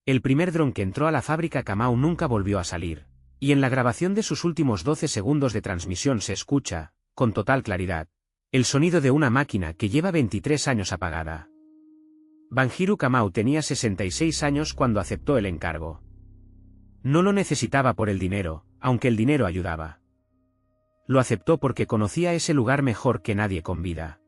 El primer dron que entró a la fábrica Kamau nunca volvió a salir, y en la grabación de sus últimos 12 segundos de transmisión se escucha, con total claridad, el sonido de una máquina que lleva 23 años apagada. Banjiro Kamau tenía 66 años cuando aceptó el encargo. No lo necesitaba por el dinero, aunque el dinero ayudaba. Lo aceptó porque conocía ese lugar mejor que nadie con vida.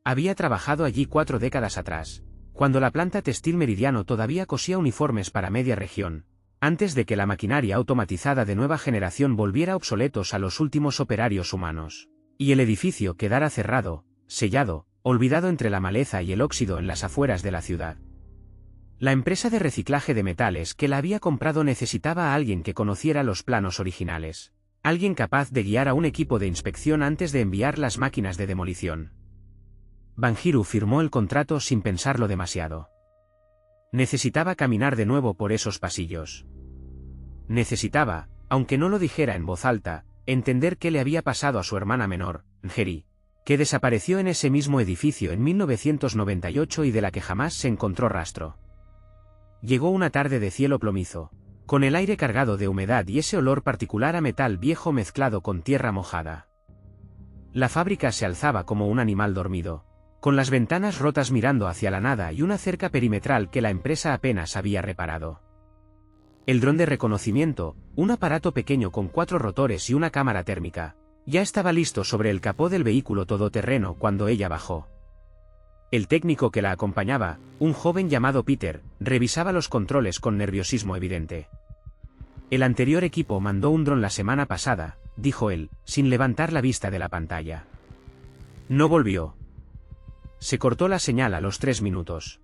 Había trabajado allí 4 décadas atrás, cuando la planta textil Meridiano todavía cosía uniformes para media región, antes de que la maquinaria automatizada de nueva generación volviera obsoletos a los últimos operarios humanos, y el edificio quedara cerrado, sellado, olvidado entre la maleza y el óxido en las afueras de la ciudad. La empresa de reciclaje de metales que la había comprado necesitaba a alguien que conociera los planos originales, alguien capaz de guiar a un equipo de inspección antes de enviar las máquinas de demolición. Banjiro firmó el contrato sin pensarlo demasiado. Necesitaba caminar de nuevo por esos pasillos. Necesitaba, aunque no lo dijera en voz alta, entender qué le había pasado a su hermana menor, Njeri, que desapareció en ese mismo edificio en 1998 y de la que jamás se encontró rastro. Llegó una tarde de cielo plomizo, con el aire cargado de humedad y ese olor particular a metal viejo mezclado con tierra mojada. La fábrica se alzaba como un animal dormido, con las ventanas rotas mirando hacia la nada y una cerca perimetral que la empresa apenas había reparado. El dron de reconocimiento, un aparato pequeño con 4 rotores y una cámara térmica, ya estaba listo sobre el capó del vehículo todoterreno cuando ella bajó. El técnico que la acompañaba, un joven llamado Peter, revisaba los controles con nerviosismo evidente. El anterior equipo mandó un dron la semana pasada, dijo él, sin levantar la vista de la pantalla. No volvió. Se cortó la señal a los 3 minutos.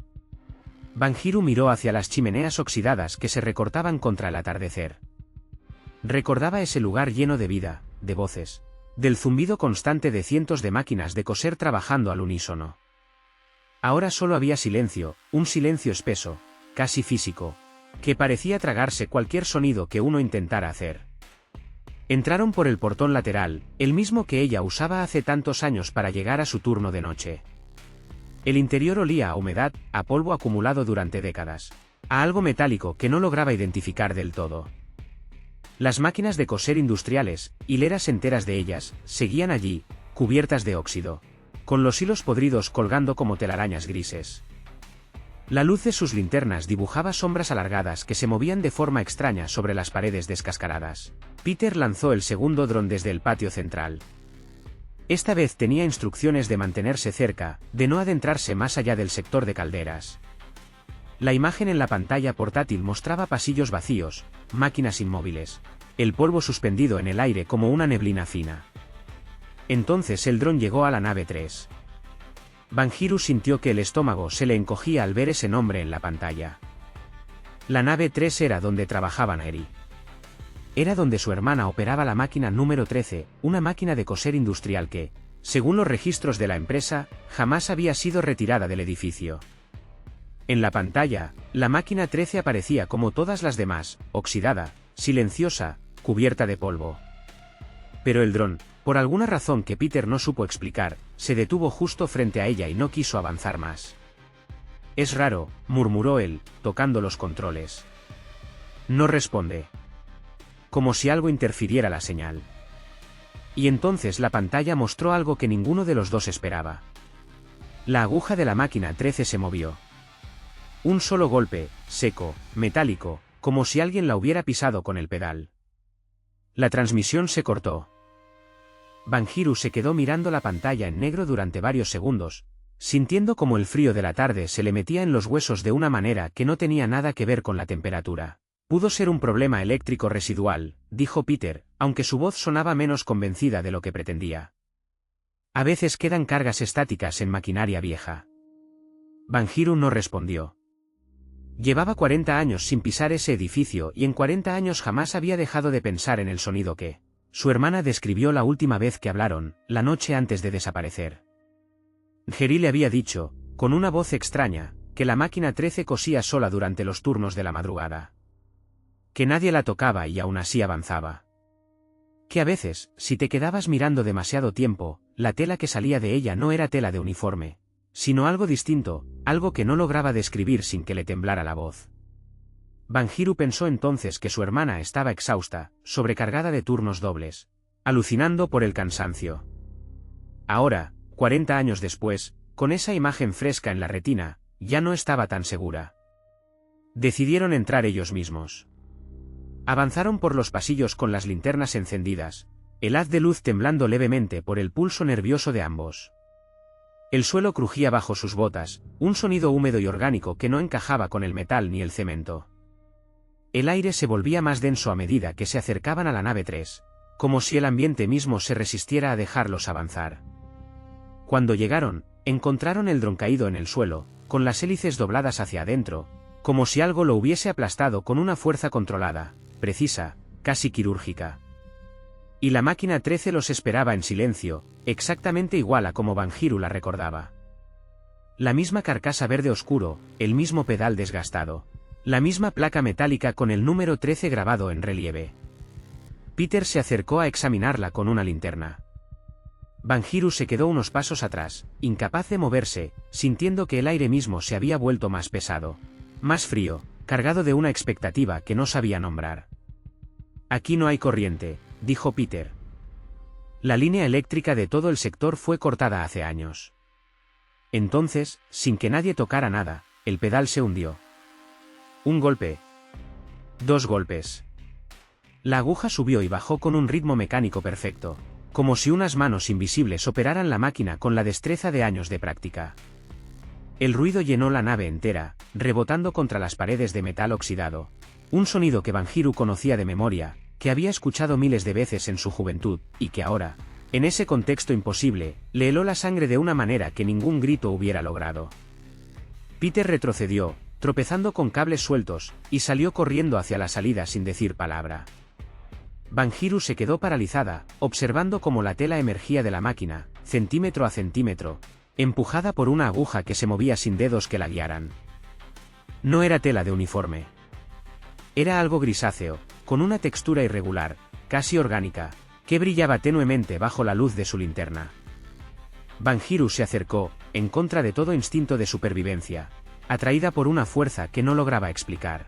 Banjiro miró hacia las chimeneas oxidadas que se recortaban contra el atardecer. Recordaba ese lugar lleno de vida, de voces, del zumbido constante de cientos de máquinas de coser trabajando al unísono. Ahora solo había silencio, un silencio espeso, casi físico, que parecía tragarse cualquier sonido que uno intentara hacer. Entraron por el portón lateral, el mismo que ella usaba hace tantos años para llegar a su turno de noche. El interior olía a humedad, a polvo acumulado durante décadas, a algo metálico que no lograba identificar del todo. Las máquinas de coser industriales, hileras enteras de ellas, seguían allí, cubiertas de óxido, con los hilos podridos colgando como telarañas grises. La luz de sus linternas dibujaba sombras alargadas que se movían de forma extraña sobre las paredes descascaradas. Peter lanzó el segundo dron desde el patio central. Esta vez tenía instrucciones de mantenerse cerca, de no adentrarse más allá del sector de calderas. La imagen en la pantalla portátil mostraba pasillos vacíos, máquinas inmóviles, el polvo suspendido en el aire como una neblina fina. Entonces el dron llegó a la nave 3. Banjiro sintió que el estómago se le encogía al ver ese nombre en la pantalla. La nave 3 era donde trabajaba Njeri. Era donde su hermana operaba la máquina número 13, una máquina de coser industrial que, según los registros de la empresa, jamás había sido retirada del edificio. En la pantalla, la máquina 13 aparecía como todas las demás, oxidada, silenciosa, cubierta de polvo. Pero el dron, por alguna razón que Peter no supo explicar, se detuvo justo frente a ella y no quiso avanzar más. Es raro, murmuró él, tocando los controles. No responde. Como si algo interfiriera la señal. Y entonces la pantalla mostró algo que ninguno de los dos esperaba. La aguja de la máquina 13 se movió. Un solo golpe, seco, metálico, como si alguien la hubiera pisado con el pedal. La transmisión se cortó. Banjiro se quedó mirando la pantalla en negro durante varios segundos, sintiendo como el frío de la tarde se le metía en los huesos de una manera que no tenía nada que ver con la temperatura. Pudo ser un problema eléctrico residual, dijo Peter, aunque su voz sonaba menos convencida de lo que pretendía. A veces quedan cargas estáticas en maquinaria vieja. Banjiro no respondió. Llevaba 40 años sin pisar ese edificio y en 40 años jamás había dejado de pensar en el sonido que su hermana describió la última vez que hablaron, la noche antes de desaparecer. Njeri le había dicho, con una voz extraña, que la máquina 13 cosía sola durante los turnos de la madrugada. Que nadie la tocaba y aún así avanzaba. Que a veces, si te quedabas mirando demasiado tiempo, la tela que salía de ella no era tela de uniforme, sino algo distinto, algo que no lograba describir sin que le temblara la voz. Banjiro pensó entonces que su hermana estaba exhausta, sobrecargada de turnos dobles, alucinando por el cansancio. Ahora, 40 años después, con esa imagen fresca en la retina, ya no estaba tan segura. Decidieron entrar ellos mismos. Avanzaron por los pasillos con las linternas encendidas, el haz de luz temblando levemente por el pulso nervioso de ambos. El suelo crujía bajo sus botas, un sonido húmedo y orgánico que no encajaba con el metal ni el cemento. El aire se volvía más denso a medida que se acercaban a la nave 3, como si el ambiente mismo se resistiera a dejarlos avanzar. Cuando llegaron, encontraron el dron caído en el suelo, con las hélices dobladas hacia adentro, como si algo lo hubiese aplastado con una fuerza controlada, precisa, casi quirúrgica. Y la máquina 13 los esperaba en silencio, exactamente igual a como Banjiro la recordaba. La misma carcasa verde oscuro, el mismo pedal desgastado, la misma placa metálica con el número 13 grabado en relieve. Peter se acercó a examinarla con una linterna. Banjiro se quedó unos pasos atrás, incapaz de moverse, sintiendo que el aire mismo se había vuelto más pesado, más frío, cargado de una expectativa que no sabía nombrar. Aquí no hay corriente, dijo Peter. La línea eléctrica de todo el sector fue cortada hace años. Entonces, sin que nadie tocara nada, el pedal se hundió. Un golpe. 2 golpes. La aguja subió y bajó con un ritmo mecánico perfecto, como si unas manos invisibles operaran la máquina con la destreza de años de práctica. El ruido llenó la nave entera, rebotando contra las paredes de metal oxidado. Un sonido que Banjiro conocía de memoria, que había escuchado miles de veces en su juventud, y que ahora, en ese contexto imposible, le heló la sangre de una manera que ningún grito hubiera logrado. Peter retrocedió, tropezando con cables sueltos, y salió corriendo hacia la salida sin decir palabra. Banjiro se quedó paralizada, observando cómo la tela emergía de la máquina, centímetro a centímetro, empujada por una aguja que se movía sin dedos que la guiaran. No era tela de uniforme. Era algo grisáceo, con una textura irregular, casi orgánica, que brillaba tenuemente bajo la luz de su linterna. Banjiro se acercó, en contra de todo instinto de supervivencia, atraída por una fuerza que no lograba explicar.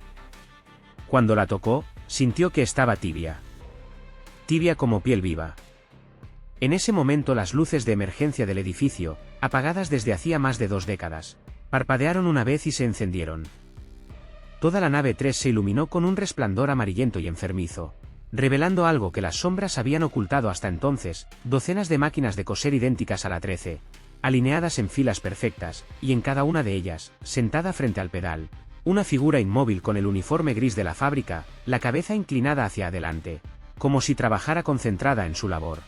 Cuando la tocó, sintió que estaba tibia. Tibia como piel viva. En ese momento las luces de emergencia del edificio, apagadas desde hacía más de 2 décadas, parpadearon una vez y se encendieron. Toda la nave 3 se iluminó con un resplandor amarillento y enfermizo, revelando algo que las sombras habían ocultado hasta entonces: docenas de máquinas de coser idénticas a la 13, alineadas en filas perfectas, y en cada una de ellas, sentada frente al pedal, una figura inmóvil con el uniforme gris de la fábrica, la cabeza inclinada hacia adelante, como si trabajara concentrada en su labor.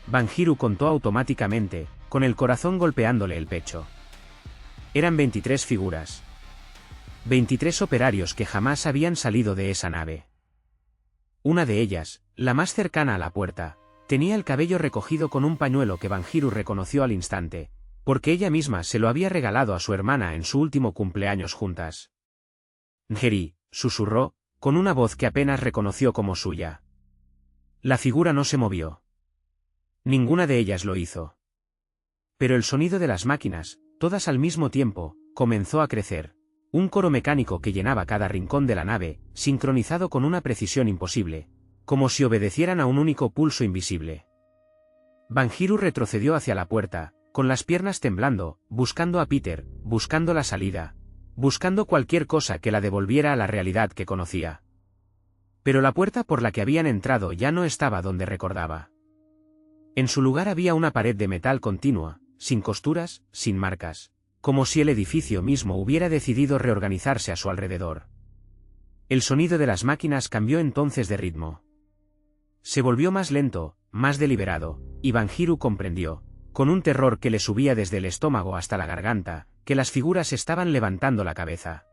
Banjiro contó automáticamente, con el corazón golpeándole el pecho. Eran 23 figuras. 23 operarios que jamás habían salido de esa nave. Una de ellas, la más cercana a la puerta, tenía el cabello recogido con un pañuelo que Banjiro reconoció al instante, porque ella misma se lo había regalado a su hermana en su último cumpleaños juntas. Ngeri, susurró, con una voz que apenas reconoció como suya. La figura no se movió. Ninguna de ellas lo hizo. Pero el sonido de las máquinas, todas al mismo tiempo, comenzó a crecer. Un coro mecánico que llenaba cada rincón de la nave, sincronizado con una precisión imposible, como si obedecieran a un único pulso invisible. Banjiro retrocedió hacia la puerta, con las piernas temblando, buscando a Peter, buscando la salida, buscando cualquier cosa que la devolviera a la realidad que conocía. Pero la puerta por la que habían entrado ya no estaba donde recordaba. En su lugar había una pared de metal continua, sin costuras, sin marcas, como si el edificio mismo hubiera decidido reorganizarse a su alrededor. El sonido de las máquinas cambió entonces de ritmo. Se volvió más lento, más deliberado, y Banjiro comprendió, con un terror que le subía desde el estómago hasta la garganta, que las figuras estaban levantando la cabeza.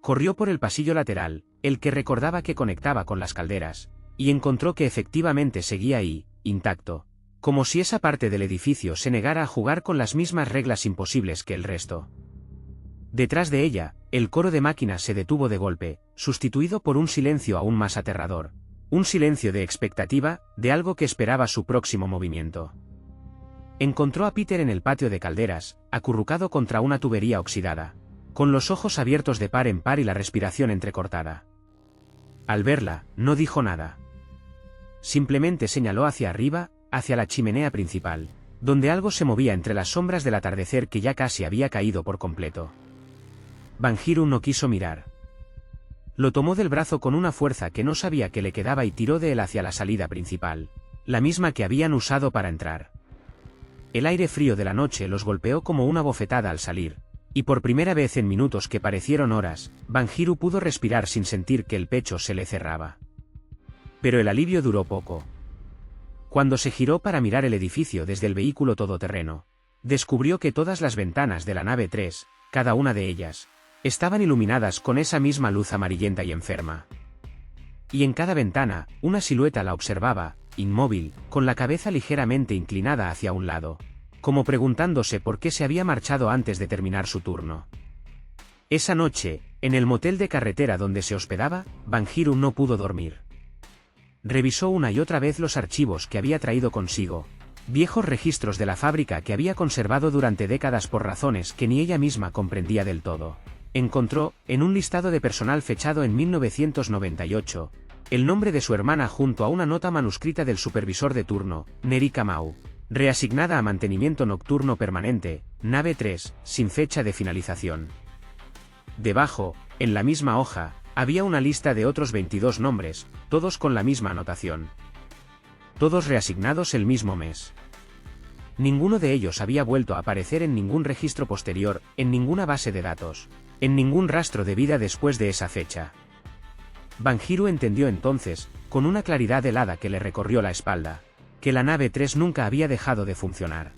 Corrió por el pasillo lateral, el que recordaba que conectaba con las calderas, y encontró que efectivamente seguía ahí, intacto, como si esa parte del edificio se negara a jugar con las mismas reglas imposibles que el resto. Detrás de ella, el coro de máquinas se detuvo de golpe, sustituido por un silencio aún más aterrador, un silencio de expectativa, de algo que esperaba su próximo movimiento. Encontró a Peter en el patio de calderas, acurrucado contra una tubería oxidada. con los ojos abiertos de par en par y la respiración entrecortada. Al verla, no dijo nada. Simplemente señaló hacia arriba, hacia la chimenea principal, donde algo se movía entre las sombras del atardecer que ya casi había caído por completo. Banjiro no quiso mirar. Lo tomó del brazo con una fuerza que no sabía que le quedaba y tiró de él hacia la salida principal, la misma que habían usado para entrar. El aire frío de la noche los golpeó como una bofetada al salir, y por primera vez en minutos que parecieron horas, Banjiro pudo respirar sin sentir que el pecho se le cerraba. Pero el alivio duró poco. Cuando se giró para mirar el edificio desde el vehículo todoterreno, descubrió que todas las ventanas de la nave 3, cada una de ellas, estaban iluminadas con esa misma luz amarillenta y enferma. Y en cada ventana, una silueta la observaba, inmóvil, con la cabeza ligeramente inclinada hacia un lado, como preguntándose por qué se había marchado antes de terminar su turno. Esa noche, en el motel de carretera donde se hospedaba, Banjiro no pudo dormir. Revisó una y otra vez los archivos que había traído consigo, viejos registros de la fábrica que había conservado durante décadas por razones que ni ella misma comprendía del todo. Encontró, en un listado de personal fechado en 1998, el nombre de su hermana junto a una nota manuscrita del supervisor de turno, Neri Kamau, reasignada a mantenimiento nocturno permanente, nave 3, sin fecha de finalización. Debajo, en la misma hoja, había una lista de otros 22 nombres, todos con la misma anotación. Todos reasignados el mismo mes. Ninguno de ellos había vuelto a aparecer en ningún registro posterior, en ninguna base de datos, en ningún rastro de vida después de esa fecha. Banjiro entendió entonces, con una claridad helada que le recorrió la espalda, que la nave 3 nunca había dejado de funcionar.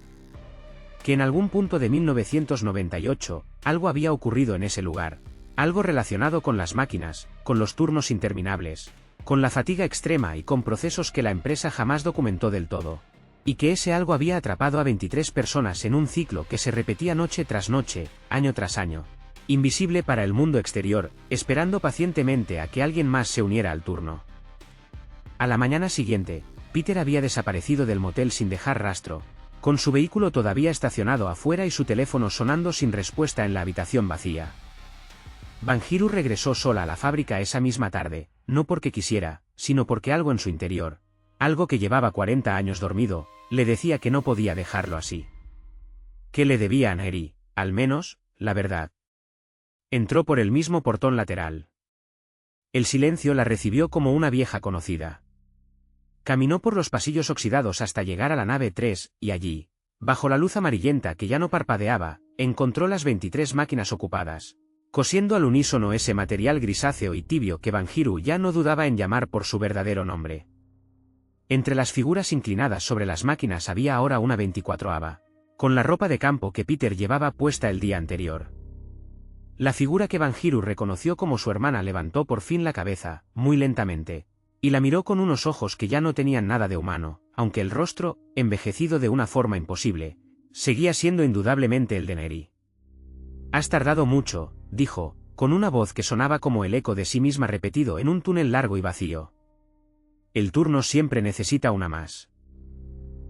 Que en algún punto de 1998, algo había ocurrido en ese lugar, algo relacionado con las máquinas, con los turnos interminables, con la fatiga extrema y con procesos que la empresa jamás documentó del todo. Y que ese algo había atrapado a 23 personas en un ciclo que se repetía noche tras noche, año tras año, invisible para el mundo exterior, esperando pacientemente a que alguien más se uniera al turno. A la mañana siguiente, Peter había desaparecido del motel sin dejar rastro, con su vehículo todavía estacionado afuera y su teléfono sonando sin respuesta en la habitación vacía. Banjiro regresó sola a la fábrica esa misma tarde, no porque quisiera, sino porque algo en su interior, algo que llevaba 40 años dormido, le decía que no podía dejarlo así. Que le debía a Neri, al menos, la verdad. Entró por el mismo portón lateral. El silencio la recibió como una vieja conocida. Caminó por los pasillos oxidados hasta llegar a la nave 3, y allí, bajo la luz amarillenta que ya no parpadeaba, encontró las 23 máquinas ocupadas, cosiendo al unísono ese material grisáceo y tibio que Banjiro ya no dudaba en llamar por su verdadero nombre. Entre las figuras inclinadas sobre las máquinas había ahora una 24ava, con la ropa de campo que Peter llevaba puesta el día anterior. La figura que Banjiro reconoció como su hermana levantó por fin la cabeza, muy lentamente, y la miró con unos ojos que ya no tenían nada de humano, aunque el rostro, envejecido de una forma imposible, seguía siendo indudablemente el de Neri. «Has tardado mucho», dijo, con una voz que sonaba como el eco de sí misma repetido en un túnel largo y vacío. «El turno siempre necesita una más».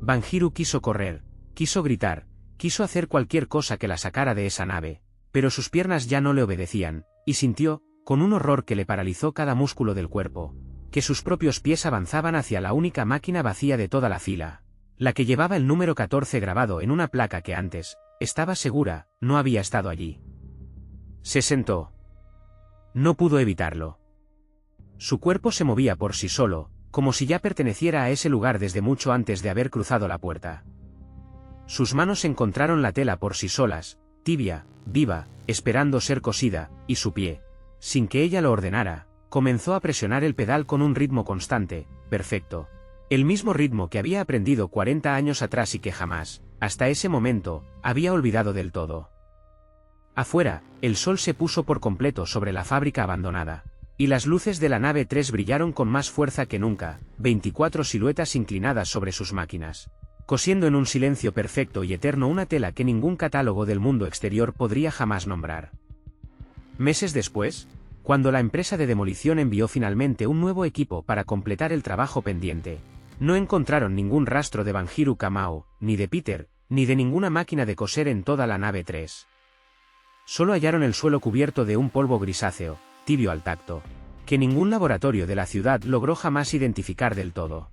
Banjiro quiso correr, quiso gritar, quiso hacer cualquier cosa que la sacara de esa nave, pero sus piernas ya no le obedecían, y sintió, con un horror que le paralizó cada músculo del cuerpo, que sus propios pies avanzaban hacia la única máquina vacía de toda la fila, la que llevaba el número 14 grabado en una placa que antes, estaba segura, no había estado allí. Se sentó. No pudo evitarlo. Su cuerpo se movía por sí solo, como si ya perteneciera a ese lugar desde mucho antes de haber cruzado la puerta. Sus manos encontraron la tela por sí solas, tibia, viva, esperando ser cosida, y su pie, sin que ella lo ordenara, comenzó a presionar el pedal con un ritmo constante, perfecto. El mismo ritmo que había aprendido 40 años atrás y que jamás, hasta ese momento, había olvidado del todo. Afuera, el sol se puso por completo sobre la fábrica abandonada, y las luces de la nave 3 brillaron con más fuerza que nunca, 24 siluetas inclinadas sobre sus máquinas, cosiendo en un silencio perfecto y eterno una tela que ningún catálogo del mundo exterior podría jamás nombrar. Meses después, cuando la empresa de demolición envió finalmente un nuevo equipo para completar el trabajo pendiente, no encontraron ningún rastro de Banjiro Kamau, ni de Peter, ni de ninguna máquina de coser en toda la nave 3. Solo hallaron el suelo cubierto de un polvo grisáceo, tibio al tacto, que ningún laboratorio de la ciudad logró jamás identificar del todo.